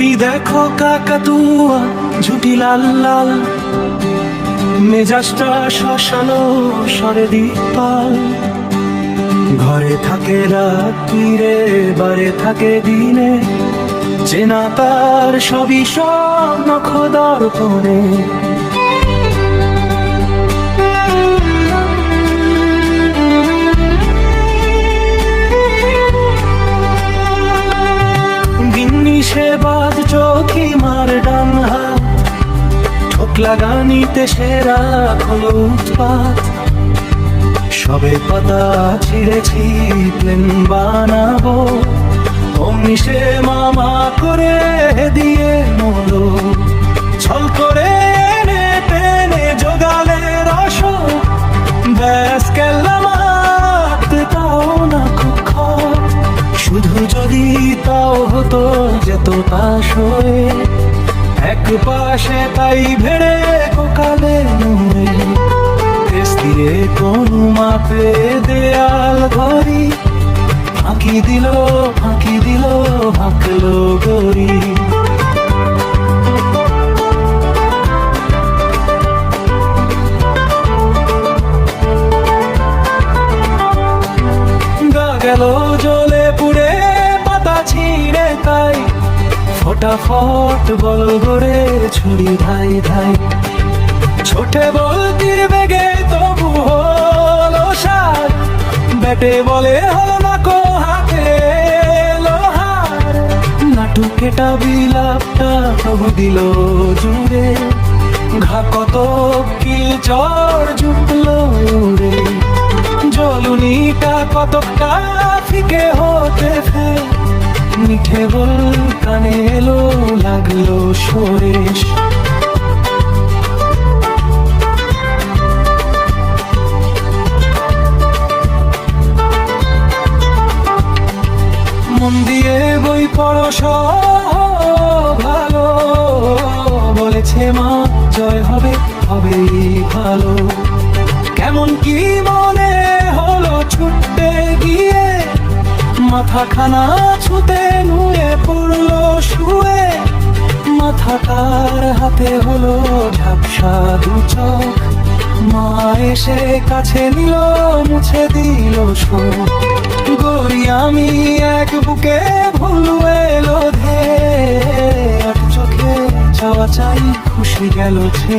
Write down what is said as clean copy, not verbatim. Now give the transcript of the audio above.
ওই দেখো কাকাতুয়া ঝুটি লাল লাল, মেজাজটা শ্মশানো সরে দীপাল। ঘরে থাকে রাত্রিরে, বারে থাকে দিনে, চেনা তার সবই সব নখদর্পণে। গিন্নি সে বাদ চোখি মার ডান হাত, ঠোক লাগানিতে সেরা হলো উৎপাত। সবে পাতা ছিঁড়েছি প্লেন বানাবো, অমনি সে মামা করে দিয়ে মলো। ছল করে এনে টেনে জোগালে রস, ব্যাস কেল্লা মারতে তাও না খুব খর। শুধু যদি তাও হতো যেত তাস হয়ে, এক পাশে তাই ভেড়ে কোকালে নুয়ে। তেস্তিরে কোন মাপে দেয়াল ঘড়ি, ফাঁকি দিল হাঁকলো গড়ি। গা গেল জ্বলে পুড়ে পাতা ছিঁড়ে তাই, ফটাফট বল গড়ে ছুরি ধাই ধাই। ছোটে বলতির বেগে তবু হলো সার, ব্যাটে বলে হলো না কো হাতে লোহার। নাটুকেটা বিলাপটা তবু দিল জুড়ে, ঘা কত কি চর জুটলো উড়ে। জলুনিটা কতটা ফিকে হতে ফের, মিঠে বল কানে এলো লাগলো সরেশ। মন দিয়ে বই পড়ো ভালো, বলেছে মা জয় হবে হবেই ভালো। কেমন কি মনে হলো ছুটতে গিয়ে, মাথা খানা ছুতে নুয়ে পড়লো শুয়ে। মাথাটার হাতে হলো ঝাপসা দু চোখ, মা এসে কাছে নিল মুছে দিল শোক। গড়ি আমি এক বুকে ভুল এলো ধে, এক চোখে চাওয়া চাই খুশি গেল ছে।